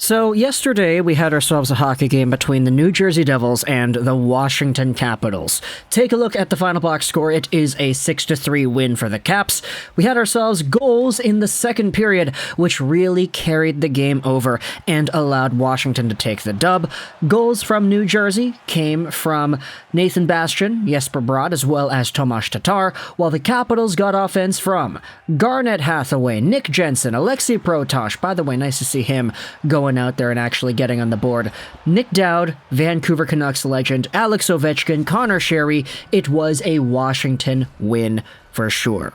So yesterday we had ourselves a hockey game between the New Jersey Devils and the Washington Capitals. Take a look at the final box score. It is a 6-3 win for the Caps. We had ourselves goals in the second period, which really carried the game over and allowed Washington to take the dub. Goals from New Jersey came from Nathan Bastian, Jesper Bratt, as well as Tomas Tatar, while the Capitals got offense from Garnet Hathaway, Nick Jensen, Alexei Protosh. By the way, nice to see him going out there and actually getting on the board. Nick Dowd, Vancouver Canucks legend, Alex Ovechkin, Conor Sherry. It was a Washington win for sure.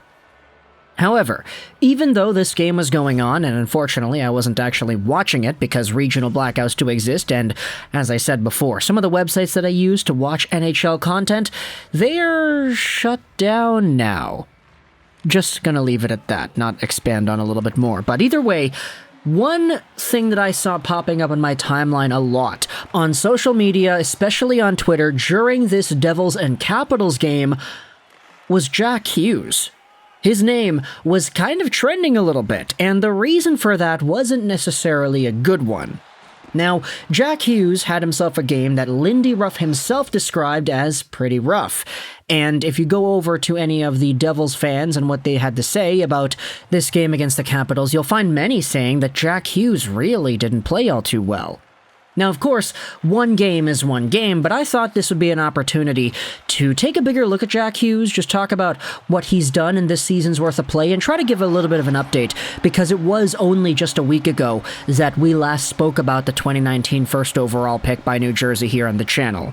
However, even though this game was going on, and unfortunately I wasn't actually watching it because regional blackouts do exist, and as I said before, some of the websites that I use to watch NHL content, they're shut down now. Just gonna leave it at that, not expand on a little bit more. But either way, one thing that I saw popping up on my timeline a lot on social media, especially on Twitter, during this Devils and Capitals game was Jack Hughes. His name was kind of trending a little bit, and the reason for that wasn't necessarily a good one. Now, Jack Hughes had himself a game that Lindy Ruff himself described as pretty rough. And if you go over to any of the Devils fans and what they had to say about this game against the Capitals, you'll find many saying that Jack Hughes really didn't play all too well. Now, of course, one game is one game, but I thought this would be an opportunity to take a bigger look at Jack Hughes, just talk about what he's done in this season's worth of play, and try to give a little bit of an update, because it was only just a week ago that we last spoke about the 2019 first overall pick by New Jersey here on the channel.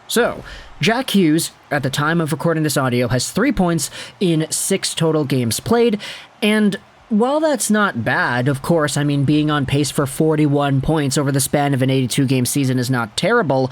So, Jack Hughes, at the time of recording this audio, has 3 points in 6 total games played, and while that's not bad, of course, I mean, being on pace for 41 points over the span of an 82-game season is not terrible.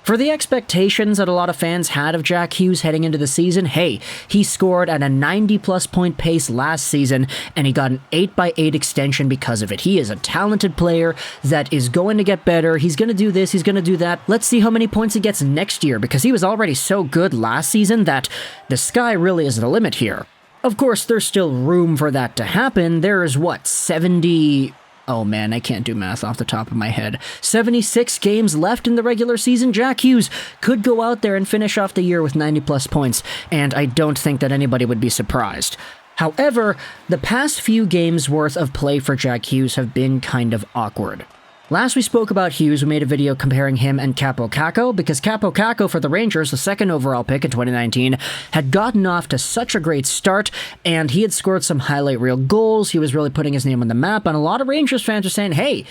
For the expectations that a lot of fans had of Jack Hughes heading into the season, hey, he scored at a 90-plus point pace last season, and he got an 8x8 extension because of it. He is a talented player that is going to get better. He's going to do this, he's going to do that. Let's see how many points he gets next year, because he was already so good last season that the sky really is the limit here. Of course, there's still room for that to happen. There's, 70... Oh man, I can't do math off the top of my head. 76 games left in the regular season. Jack Hughes could go out there and finish off the year with 90-plus points, and I don't think that anybody would be surprised. However, the past few games' worth of play for Jack Hughes have been kind of awkward. Last we spoke about Hughes, we made a video comparing him and Kaapo Kakko, because Kaapo Kakko for the Rangers, the second overall pick in 2019, had gotten off to such a great start, and he had scored some highlight reel goals. He was really putting his name on the map, and a lot of Rangers fans are saying, hey,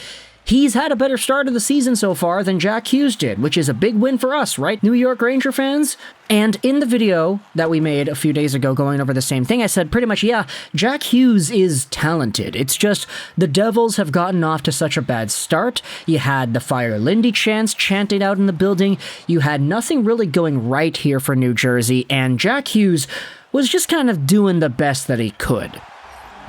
he's had a better start of the season so far than Jack Hughes did, which is a big win for us, right, New York Ranger fans? And in the video that we made a few days ago going over the same thing, I said pretty much, yeah, Jack Hughes is talented. It's just the Devils have gotten off to such a bad start. You had the Fire Lindy chants chanted out in the building. You had nothing really going right here for New Jersey, and Jack Hughes was just kind of doing the best that he could.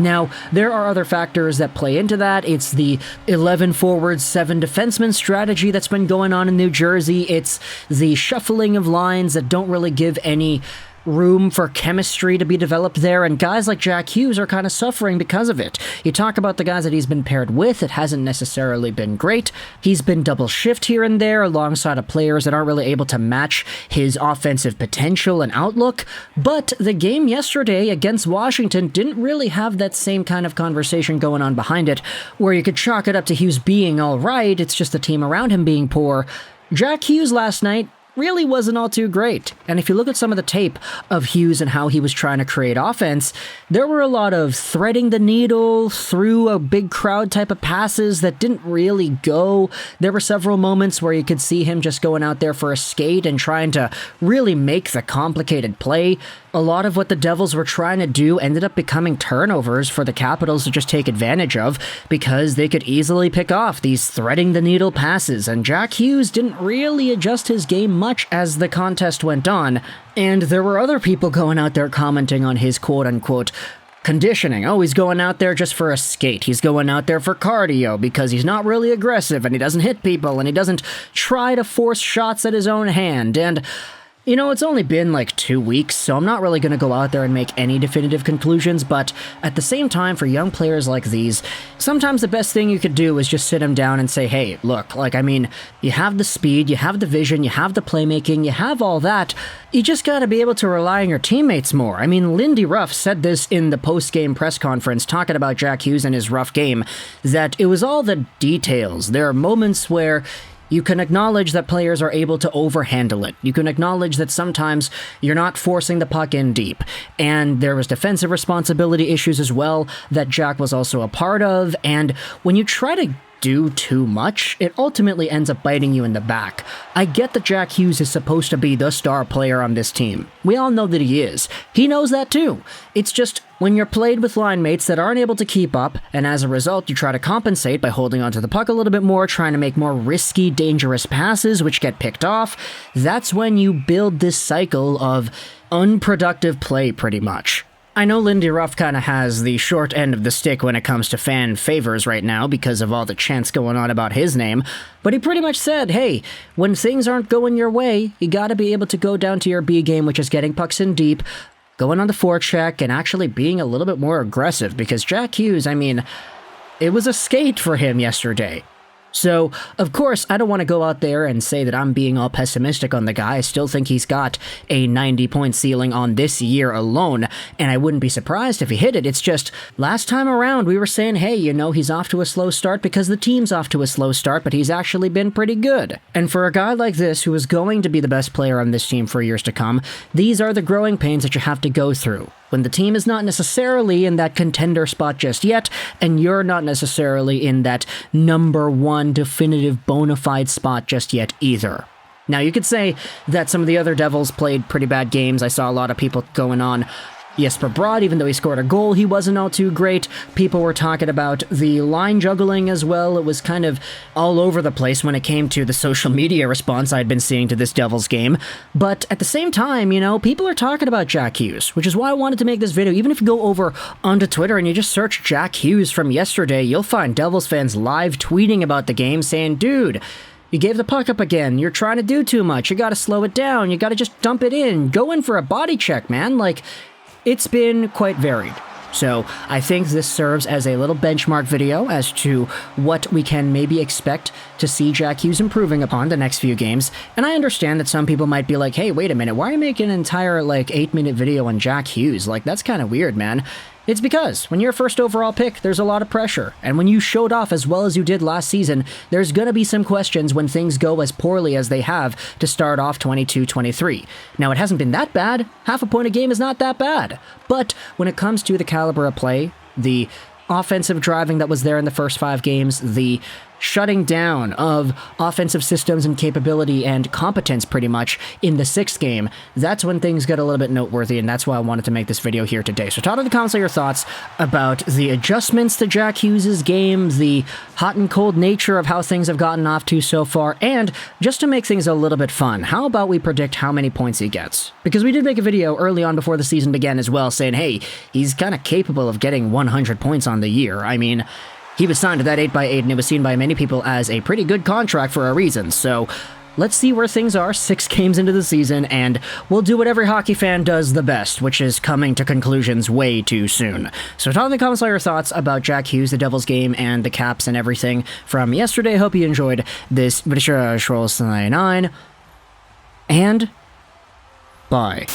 Now, there are other factors that play into that. It's the 11 forwards, 7 defensemen strategy that's been going on in New Jersey. It's the shuffling of lines that don't really give any room for chemistry to be developed there, and guys like Jack Hughes are kind of suffering because of it. You talk about the guys that he's been paired with, it hasn't necessarily been great. He's been double shift here and there alongside of players that aren't really able to match his offensive potential and outlook, but the game yesterday against Washington didn't really have that same kind of conversation going on behind it, where you could chalk it up to Hughes being all right, it's just the team around him being poor. Jack Hughes last night really wasn't all too great. And if you look at some of the tape of Hughes and how he was trying to create offense, there were a lot of threading the needle through a big crowd type of passes that didn't really go. There were several moments where you could see him just going out there for a skate and trying to really make the complicated play. A lot of what the Devils were trying to do ended up becoming turnovers for the Capitals to just take advantage of, because they could easily pick off these threading the needle passes, and Jack Hughes didn't really adjust his game much as the contest went on, and there were other people going out there commenting on his quote-unquote conditioning. Oh, he's going out there just for a skate. He's going out there for cardio because he's not really aggressive and he doesn't hit people and he doesn't try to force shots at his own hand. And You know, it's only been like 2 weeks, so I'm not really going to go out there and make any definitive conclusions, but at the same time, for young players like these, sometimes the best thing you could do is just sit them down and say, hey, look, like, I mean, you have the speed, you have the vision, you have the playmaking, you have all that. You just got to be able to rely on your teammates more. I mean, Lindy Ruff said this in the post-game press conference talking about Jack Hughes and his rough game, that it was all the details. There are moments where you can acknowledge that players are able to overhandle it. You can acknowledge that sometimes you're not forcing the puck in deep. And there was defensive responsibility issues as well that Jack was also a part of. And when you try to do too much, it ultimately ends up biting you in the back. I get that Jack Hughes is supposed to be the star player on this team. We all know that he is. He knows that too. It's just when you're played with line mates that aren't able to keep up, and as a result you try to compensate by holding onto the puck a little bit more, trying to make more risky, dangerous passes which get picked off, that's when you build this cycle of unproductive play pretty much. I know Lindy Ruff kind of has the short end of the stick when it comes to fan favors right now because of all the chants going on about his name, but he pretty much said, hey, when things aren't going your way, you gotta be able to go down to your B game, which is getting pucks in deep, going on the forecheck, and actually being a little bit more aggressive, because Jack Hughes, I mean, it was a skate for him yesterday. So, of course, I don't want to go out there and say that I'm being all pessimistic on the guy. I still think he's got a 90-point ceiling on this year alone, and I wouldn't be surprised if he hit it. It's just, last time around, we were saying, hey, you know, he's off to a slow start because the team's off to a slow start, but he's actually been pretty good. And for a guy like this, who is going to be the best player on this team for years to come, these are the growing pains that you have to go through. When the team is not necessarily in that contender spot just yet, and you're not necessarily in that number one definitive bona fide spot just yet either. Now, you could say that some of the other Devils played pretty bad games. I saw a lot of people going on Jesper Bratt, even though he scored a goal, he wasn't all too great. People were talking about the line juggling as well. It was kind of all over the place when it came to the social media response I'd been seeing to this Devils game. But at the same time, you know, people are talking about Jack Hughes, which is why I wanted to make this video. Even if you go over onto Twitter and you just search Jack Hughes from yesterday, you'll find Devils fans live tweeting about the game saying, dude, you gave the puck up again. You're trying to do too much. You gotta slow it down. You gotta just dump it in. Go in for a body check, man. Like, it's been quite varied. So I think this serves as a little benchmark video as to what we can maybe expect to see Jack Hughes improving upon the next few games. And I understand that some people might be like, hey, wait a minute, why are you making an entire, 8-minute video on Jack Hughes? Like, that's kind of weird, man. It's because when you're a first overall pick, there's a lot of pressure. And when you showed off as well as you did last season, there's gonna be some questions when things go as poorly as they have to start off 22-23. Now, it hasn't been that bad. Half a point a game is not that bad. But when it comes to the caliber of play, the offensive driving that was there in the first 5 games, the shutting down of offensive systems and capability and competence pretty much in the 6th game, that's when things get a little bit noteworthy, and that's why I wanted to make this video here today. So talk in the comments your thoughts about the adjustments to Jack Hughes' game, the hot and cold nature of how things have gotten off to so far, and just to make things a little bit fun, how about we predict how many points he gets? Because we did make a video early on before the season began as well saying, hey, he's kind of capable of getting 100 points on the year. I mean, he was signed to that 8x8, and it was seen by many people as a pretty good contract for a reason. So let's see where things are 6 games into the season, and we'll do what every hockey fan does the best, which is coming to conclusions way too soon. So talk in the comments all your thoughts about Jack Hughes, the Devils game, and the Caps and everything from yesterday. Hope you enjoyed this video. And bye.